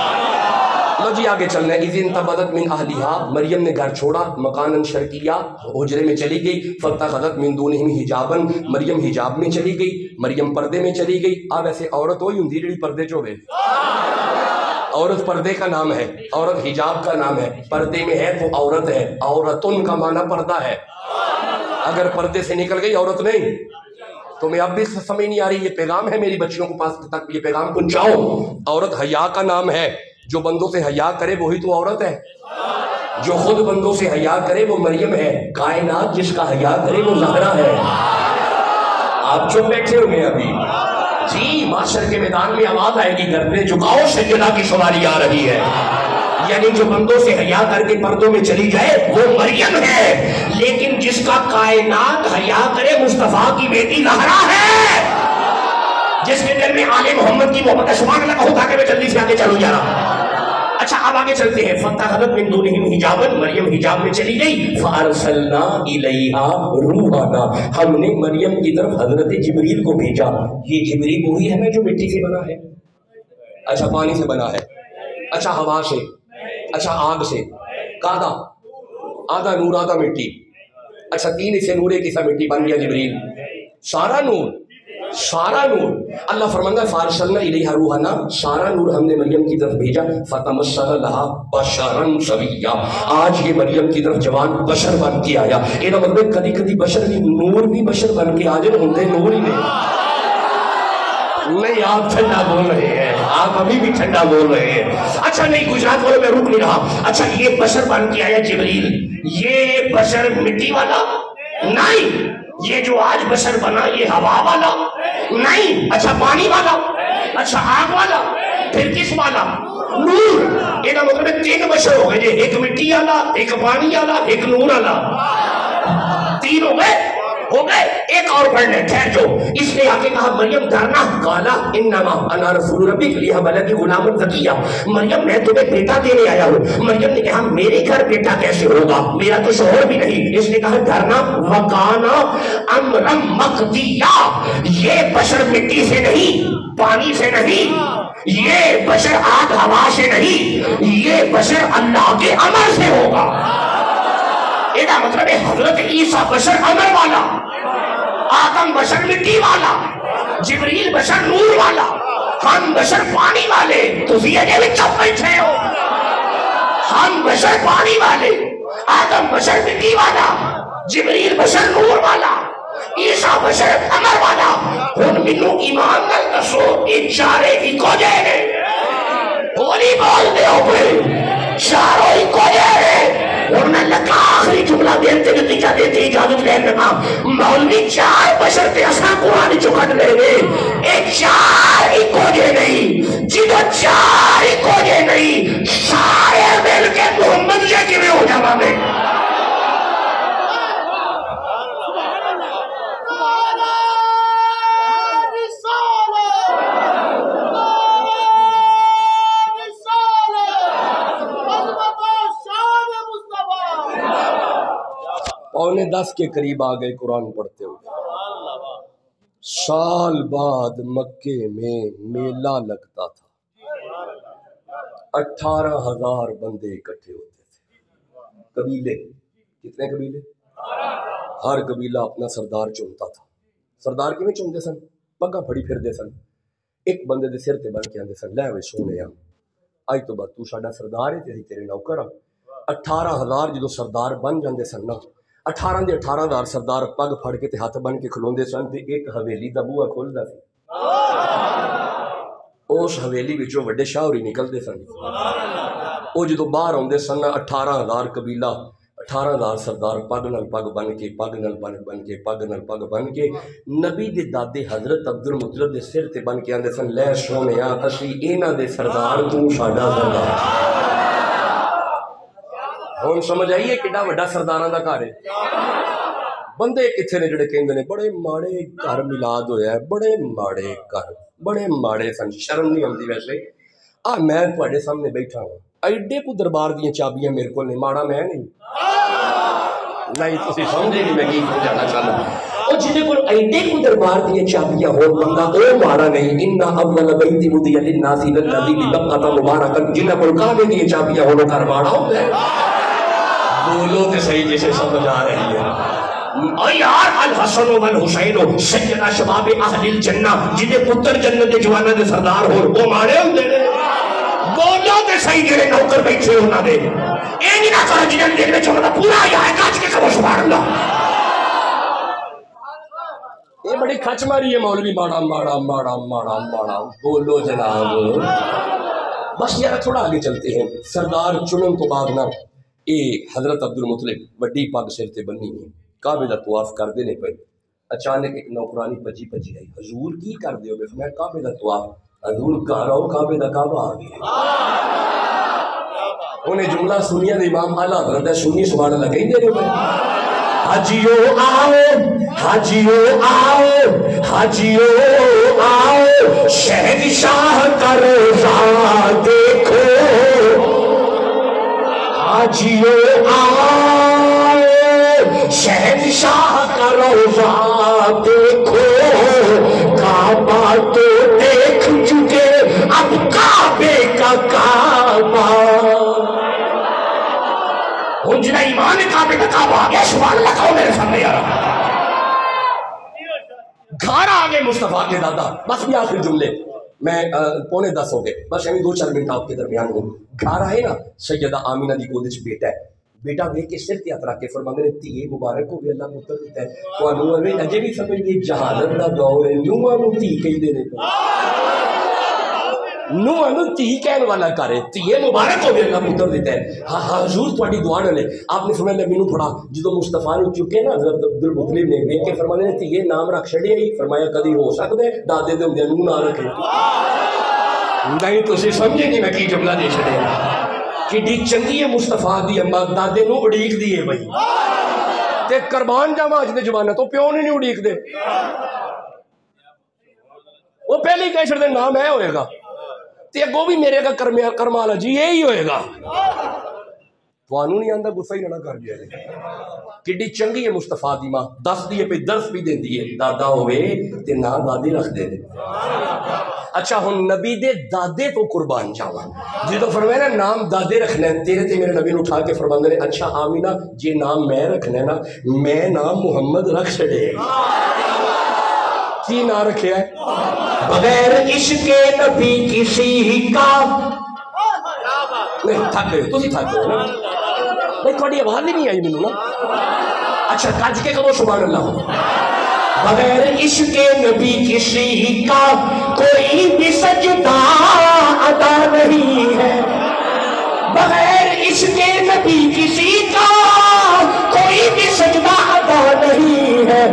لو جی آگے چلنا ہے، اذ انتبذت من اہلہا، مریم نے گھر چھوڑا، مکانا شرقیہ، حجرے میں چلی گئی، فاتخذت من دونہم حجابا، مریم حجاب میں چلی گئی، مریم پردے میں چلی گئی۔ اب ایسے عورت ہوئی ہوں جڑی پردے چوے، عورت پردے کا نام ہے، عورت حجاب کا نام ہے، پردے میں ہے تو عورت ہے، عورتن کا معنی پردہ ہے، اگر پردے سے نکل گئی عورت نہیں۔ تمہیں اب بھی سمجھ نہیں آ رہی، یہ پیغام ہے میری بچیوں کو پاس تک، یہ پیغام پہنچاؤ۔ عورت حیا کا نام ہے، جو بندوں سے حیا کرے وہی تو عورت ہے، جو خود بندوں سے حیا کرے وہ مریم ہے، کائنات جس کا حیا کرے وہ زہرا ہے۔ آپ چپ بیٹھے ہوئے ابھی جی، معاشر کے میدان میں آواز آئے گی گھر پہ، جھکاؤ سجدہ کی سواری آ رہی ہے، یعنی جو بندوں سے حیا کر کے پردوں میں چلی جائے وہ مریم ہے، لیکن جس کا کائنات حیا کرے مصطفیٰ کی بیٹی زہرا ہے، جس کے دل میں آل محمد کی محبت ہے۔ سبحان اللہ کہو تاکہ میں جلدی سے آگے چلوں جا رہا۔ اچھا اب آگے چلتے ہیں، فاتخذت من دونہم حجابا، مریم حجاب میں چلی گئی، فارسلنا الیہا روحنا، ہم نے مریم کی طرف حضرت جبریل کو بھیجا۔ یہ جبریل وہی ہے نا جو مٹی سے بنا ہے، اچھا پانی سے بنا ہے، اچھا ہوا سے، اچھا آگ سے، کادا آدھا نور آدھا مٹی، اچھا تین حصے نور ایک حصہ مٹی، بن گیا جبریل، سارا نور، سارا نور۔ اللہ فرماتا ہے فارسلنا الیہا روحنا، سارا نور ہم نے مریم کی طرف بھیجا، فتمثل لہا بشرا سویا، آج یہ مریم کی طرف جوان بشر بن کے آیا۔ یہ مطلب کدی کدی بشر بھی نور بھی بشر بن کے آ جائے، ہوتے نور ہی نہیں، آپ ٹھنڈا بول رہے ہیں، آپ ابھی بھی ٹھنڈا بول رہے ہیں۔ اچھا نہیں گجرات والوں میں رک نہیں رہا، اچھا یہ بشر بن کے آیا جبریل، یہ بشر مٹی والا نہیں، یہ جو آج بشر بنا یہ ہوا والا نہیں، اچھا پانی والا، اچھا آگ والا، پھر کس والا؟ نور۔ یہ مطلب ہے تین بشر ہو گئے، ایک مٹی والا، ایک پانی والا، ایک نور والا، تین ہو گئے۔ ہو گئے؟ ایک اور پڑھنے ٹھہر جو. اس نے آ کے کہا مریم ڈرنا قالا انما انا رسول ربک لیہب لک غلاما زکیا. مریم میں تمہیں بیٹا دینے آیا ہوں. مریم نے کہا میرے گھر بیٹا کیسے ہوگا, میرا تو شوہر بھی نہیں. اس نے کہا ڈرنا وکانا امرا مقضیا, یہ بشر مٹی سے نہیں, پانی سے نہیں, یہ بشر آگ ہوا سے نہیں, یہ بشر اللہ کے امر سے ہوگا. یہ مطلب ہے حضرت عیسیٰ بشر امر والا, آدم بشر مٹی والا, جبریل بشر نور والا, ہم بشر پانی والے. تسی یہ بھی چپ بیٹھے ہو. ہم بشر پانی والے, آدم بشر مٹی والا, جبریل بشر نور والا, عیسیٰ بشر امر والا. ہن مینوں ایمان نال دسو یہ چارے اکو جے نے؟ بولی بول دے ہو کوئی, چاروں اکو جے نے؟ اور میں لگا آخری جملہ دیتے نتیجہ دیتے اجازت لے لگا. مولوی چار بشر تے اساں قرآن چکٹ لے گے, اے چار اکو جے نہیں. جدو چار اکو جے نہیں, سارے مل کے محمد جے کی میں ہو جاوا میں. پونے 10 کے قریب آ گئے قرآن پڑھتے ہوئے. سال بعد مکے میں میلہ لگتا تھا. 18,000 بندے اکٹھے ہوتے تھے. قبیلے کتنے قبیلے؟ ہر قبیلہ اپنا سردار چنتا تھا. سردار کیوں چنتے سن؟ پگا پھڑی پھر دے سن. ایک بندے دے سر تے بن کے آندے سن لے وے سونے آ اج تو بعد تو ساڈا سردار ہے تے تیرے نوکر آ. 18,000 جدو سردار بن جاندے سن نا, 18,000 سردار پگ پھڑ کے تے ہاتھ بن کے کھلوندے سن تے ایک حویلی دا بوہا کھلدا سی. اس حویلی وچوں وڈے شاہ ہوری نکلدے سن. او جدو باہر آندے سن 18,000 قبیلہ, 18,000 سردار پگ نال پگ بن کے, پگ نال پگ بن کے, پگ نال پگ بن کے نبی دے دادے حضرت عبدالمطلب دے سر تے بن کے آندے سن لے سونیا اسی انہاں دے سردار تو ساڈا سردار. ہن سمجھ آئیے کڈا وڈا سرداراں دا گھر ہے. بندے کتنے نے جڑے کہندے نے بڑے ماڑے گھر میلاد ہویا ہے, بڑے ماڑے گھر, بڑے ماڑے سن. شرم نہیں آندی ویسے. میں تواڈے سامنے بیٹھا ہوں, ایڈے کو دربار دیاں چابیاں میرے کول نے, ماڑا میں نہیں. نہیں تسی سمجھے نہیں میں کی سمجھانا چاہنا. اور جہدے کول ایڈے کو دربار دیاں چابیاں ہون بندہ او ماڑا نہیں. ان اول بیت وضع للناس الذی ببکۃ مبارکا, جنہاں کول کعبے دیاں چابیاں ہون گھر ماڑا ہوندا ہے. بولو تے صحیح جسے سمجھ آ رہی ہے. او یار الحسن والحسین سیدنا شباب اہل الجنہ, جنہیں پتر جنت دے جواناں دے سردار ہون او ماڑے ہوندے نے. بولو تے صحیح جڑے نوکر بیٹھے انہاں دے اے نہیں نہ کرو جنہاں دے وچ انہاں دا پورا آیا ہے کاج کے کبو سبحان اللہ. یہ بڑی کھچ ماری ہے مولوی, ماڑا ماڑا ماڑا ماڑا ماڑا. بولو جناب. بس یار تھوڑا آگے چلتے ہیں. سردار چنن تو بعد نا اے حضرت عبدالمطلب وڈی پگ سر تے بنی ہے, کعبے دا طواف کردے نے پئے. اچانک ایک نوکرانی بھجی آئی. حضور کی کر دیو گے؟ میں کعبے دا طواف. حضور گھر آؤ کعبے دا کعبہ آ گیا. انہیں جملہ سنیا دے امام اعلیٰ حضرت ہے سنی سبحان اللہ کہندے نے حاجیو آؤ, حاجیو آؤ, حاجیو آؤ, شہنشاہ کا روزہ دیکھو. حاجیو آؤ, شہنشاہ کا روزہ دیکھو. کعبہ تو دیکھ چکے اب کعبے کا کعبہ. ہن جنہیں ایمان کعبے کا کعبہ آ گیا سبحان اللہ کہو میرے سامنے یار. گھر آ گئے مصطفیٰ کے دادا. بس بھی آخری جملے, میں پونے 10 ہو گئے, بس یعنی 2-4 منٹ آپ کے درمیان ہوں. گھر آئے نا, سیدہ آمینہ دی گود وچ بیٹا ہے. بیٹا ویکھ کے سر تے ہاتھ رکھ کے فرماندے نے دھیے مبارک ہو گئے اللہ پتر دیتا ہے. تانوں ایویں اجے بھی سمجھ گئے جہالت دا دور ہے, نوہاں نوں دھی کہندے نے. نوہاں نوں دھی کہن والا گھر ہے. دھیے مبارک ہو گئے اللہ پتر دیتا ہے. ہاں حضور تہاڈی دعا نال آپ نے فرمایا مینوں تھوڑا جدوں مصطفیٰ نوں چکے نا حضرت عبدالمطلب نے ویکھ کے فرمایا نے دھیے نام رکھ چھڑیا ہی. فرمایا کدی ہو سکدا ہے دادے دے ہوندے نوں نہ رکھے؟ نہیں تسی سمجھے نہیں میں کی جملہ دے چھڑیا. کڈی چنگی ہے مصطفیٰ دی اماں دادے نوں اڑیک دی ہے بھائی. تے قربان جاواں اج دے زمانے تو پیو نہیں اڑیک دے وہ پہلے ہی کہہ چھڑ دے نام ہے ہوئے گا تے اگوں بھی میرے کا کرمالا جی یہی ہوئے گا توانوں نہیں آندا غصہ ہی نہ کر دیا کڈی چنگی ہے مصطفیٰ دی ماں دس دیے پہ درس بھی دیندی ہے دادا ہوئے تے نا دادی رکھ دے اچھا ہن نبی دے دادے تو قربان جاواں جدوں فرمایا نا نام دادے رکھنا ہے تیرے تے میرے نبی نے اٹھا کے فرماندے نے اچھا آمینہ جے نام میں رکھنا ہے نا میں نام محمد رکھ چھڑے کی نام رکھیا ہے بغیر عشق نبی کسی کا نہیں تھک گئے تسی تھک گئے نا نہیں تھوڑی آواز ہی نہیں آئی مینوں نا اچھا کج کے کہو سبحان اللہ بغیر عشق نبی کسی کا کوئی بھی سجدہ ادا نہیں ہے بغیر عشق نبی کسی کا کوئی بھی سجدہ ادا نہیں ہے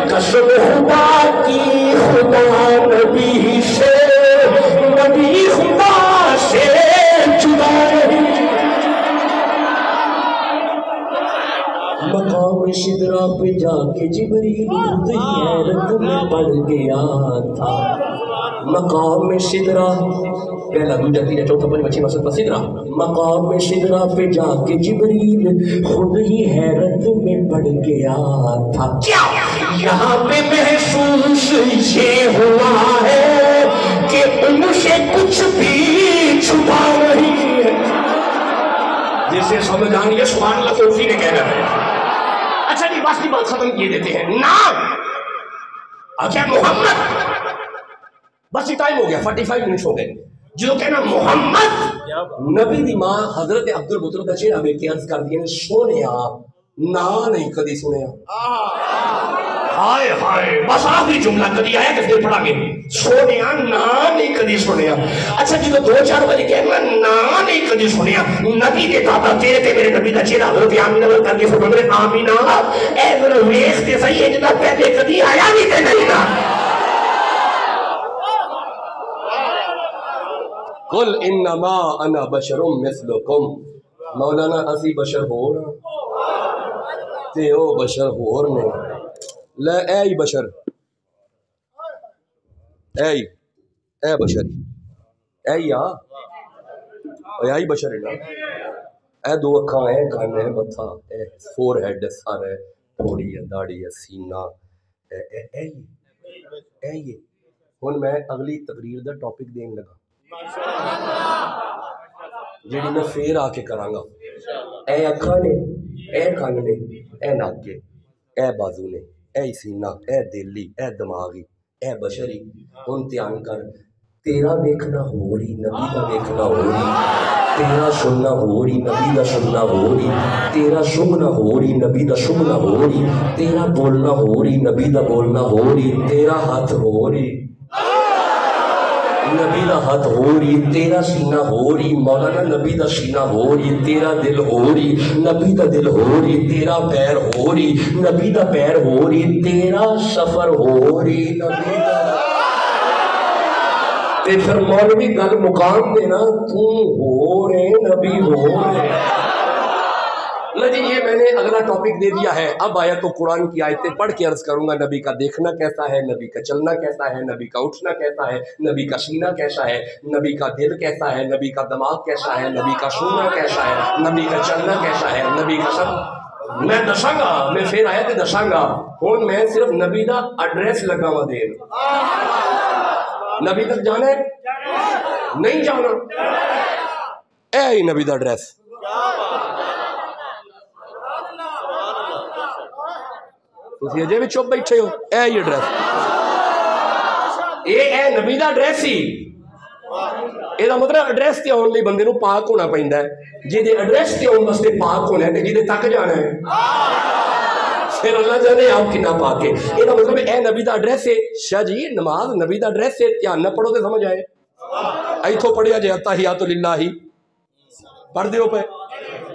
قسم خدا کی خدا نبی سے نبی خدا سے جدا نہیں مقام سدرا پہ جا کے جبریل خود حیرت میں پڑ گیا تھا مقام سدرا پہلا دوجا تیجا چوتھا پنجواں چھٹا ساتواں سدرا مقام سدرا پہ جا کے جبریل خود ہی حیرت میں پڑ گیا تھا کیا یہاں پہ محسوس یہ ہوا ہے کہ ان سے کچھ بھی چھپا نہیں ہے جسے سمجھ آنی ہے سبحان اللہ تو اسی نے کہنا ہے اچھا جی بس کی بات ختم کیے دیتے ہیں نام اچھا محمد بس یہ ٹائم ہو گیا 45 منٹس ہو گئے جو کہنا محمد نبی دی ماں حضرت عبد المطلب کا چہرہ میں عرض کر دیا سونے نا نہیں کدی سنیا ہائے ہائے بس آخری جملہ کدی آیا کس دن پڑھا گے سونیا نا نہیں کدی سنیا اچھا جی تو 2-4 بجے کہنا نا نہیں کدی سنیا نبی کے دادا تیرے تے میرے نبی کا چہرہ حضرت آمینہ کر کے فرماندے آمینہ اے ذرا ویکھ تے صحیح ہے جدا پہلے کدی آیا نہیں تے نہیں نا قل انما انا بشر مثلکم مولانا اسی بشر ہو رہا تے او بشر ہور نے لے اے ہی بشر اے بشر اے یا اے بشر ہے نا اے دو اکھاں اے کان ہے متھا اے فور ہیڈ سر ہے تھوڑی ہے داڑھی ہے سینہ اے ہن میں اگلی تقریر دا ٹاپک دین لگا جیڑی میں پھر آ کے کراں گا اے اکھاں نے اے کان نے اے ناک کے اے بازو نے اے سینہ اے دلی اے دماغی اے بشری ہن دھیان کر تیرا دیکھنا ہو رہی نبی کا دیکھنا ہو رہی تیرا سننا ہو رہی نبی کا سننا ہو رہی تیرا سننا ہو رہی نبی کا سننا ہو رہی تیرا بولنا ہو رہی نبی کا بولنا ہو رہی تیرا ہاتھ ہو رہی نبی دا ہاتھ ہو رہی تیرا سینہ ہو رہی مولانا نبی دا سینہ ہو رہی تیرا دل ہو رہی نبی دا دل ہو رہی تیرا پیر ہو رہی نبی دا پیر ہو رہی تیرا سفر ہو رہی نبی دا تے پھر مولوی گل مقام دینا تو ہو رہے نبی ہو رہے جی یہ میں نے اگلا ٹاپک دے دیا ہے اب آیا تو قرآن کی آیتیں پڑھ کے عرض کروں گا نبی کا دیکھنا کیسا ہے نبی کا چلنا کیسا ہے نبی کا اٹھنا کیسا ہے نبی کا سینہ کیسا ہے نبی کا دل کیسا ہے نبی کا دماغ کیسا ہے نبی کا سننا کیسا ہے نبی کا چلنا کیسا ہے نبی کا سب میں دساں گا میں پھر آیا تے دساں گا ہن میں صرف نبی دا ایڈریس لگا وا دین نبی تک جانا ہے نہیں جانا اے ہی نبی دا ایڈریس تسی اجے بھی چپ بیٹھے ہو اے ہی ایڈریس اے نبی دا ایڈریس ہی اے دا مطلب ایڈریس تے آن لئی بندے نو پاک ہونا پیندا ہے جے دے ایڈریس تے آن واسطے پاک ہونا ہے تے جے دے تک جانا ہے پھر اللہ جانے آپ کنا پاک ہے اے دا مطلب اے نبی دا ایڈریس ہے شاہ جی نماز نبی دا ایڈریس ہے دھیان نہ پڑھو تے سمجھ آئے ایتھوں پڑھیا جے التحیات للہ پڑھ دیو پہ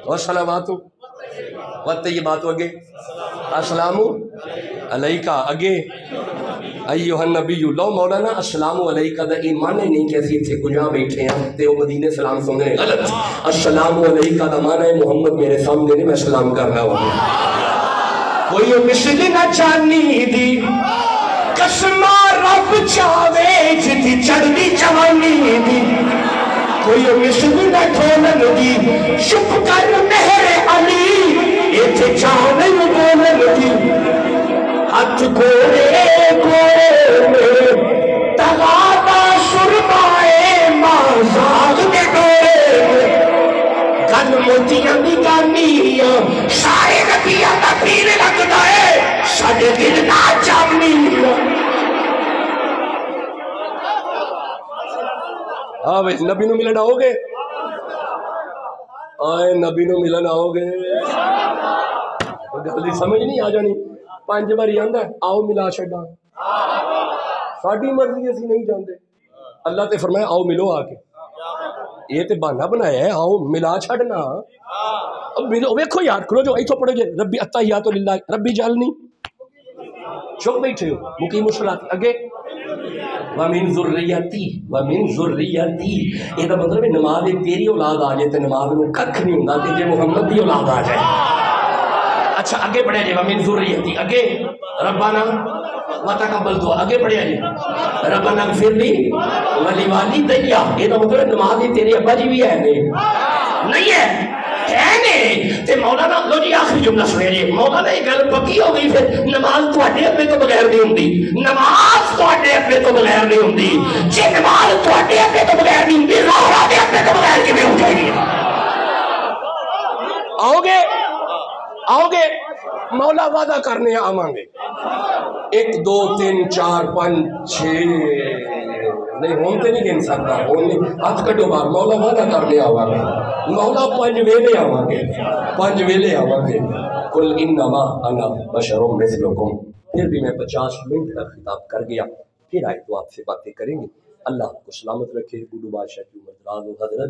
والصلوات والطیبات اگے السلام علیکہ اگے ایوہ النبی لو مولانا السلام علیکہ دا ایمان نہیں کیسی تھے کجا بیٹھے ہیں تے وہ مدینے سلام سننے غلط السلام علیکہ دا معنی ہے محمد میرے سامنے نہیں میں سلام کرنا ہوں کوئی مثل نہ چانی دی قسمہ رب چاوے جدی چڑھدی جوانی دی کوئی مثل نہ ڈھولن دی چپ کر مہر علی ایتھے جانن بولن دی ہاتھ گورے گورے میں تغادا سرمائے مازاغ دے ڈورے گل موتیاں دی گانیاں سارے نبیاں دا پیر لگدا ہے ساڈے دل نہ جامنیاں ہاں بھائی نبی نو ملن آؤ گے آئے نبی نو ملن آؤ گے گل دی سمجھ نہیں آ جانی 5 باری آندا آؤ ملا چھڈاں ساڈی مرضی اسی نہیں جاندے اللہ تے فرمایا آؤ ملو آ کے یہ تے بہانہ بنایا ہے آؤ ملا چھڈنا ویکھو یار کرو جو ایتھوں پڑھو جے ربی التحیات للہ ربی جعلنی چپ بیٹھے ہو مقیم الصلاۃ اگے وَمِن ذُرِّيَّتِي وَمِن ذُرِّيَّتِي یہ دا مطلب ہے نماز تیری اولاد آ جائے تے نماز میں ککھ نہیں ہوندا تے جے محمد دی اولاد آ جائے اچھا اگے پڑھیا جی وَمِن ذُرِّيَّتِي اگے ربنا وتقبل دعا اگے پڑھیا جی ربنا اغفر لی ولوالدی یہ دا مطلب ہے نماز تیرے ابا جی بھی ہے نہیں ہے تے مولانا لو جی آخری جملہ سنے جی مولانا یہ گل پکی ہو گئی پھر نماز تواڈے ابے تو بغیر نہیں ہوندی نماز تواڈے ابے تو بغیر نہیں ہوندی جے نماز تواڈے ابے تو بغیر نہیں ہوندی زہرا دے ابے تو بغیر کیویں ہو جائے گی آؤ گے مولا وعدہ کرنے آواں گے 1 2 3 4 5 6 نہیں ہون تے نہیں گن سکتا ہاتھ کٹو بار مولا وعدہ کرنے آواں گے مولا 5 ویلے آواں گے 5 ویلے آواں گے قل انما انا بشر مثلکم پھر بھی میں 50 منٹ کا خطاب کر گیا پھر آئے تو آپ سے باتیں کریں گے اللہ کو سلامت رکھے گڈو بادشاہ کی عمر دراز ہو حضرت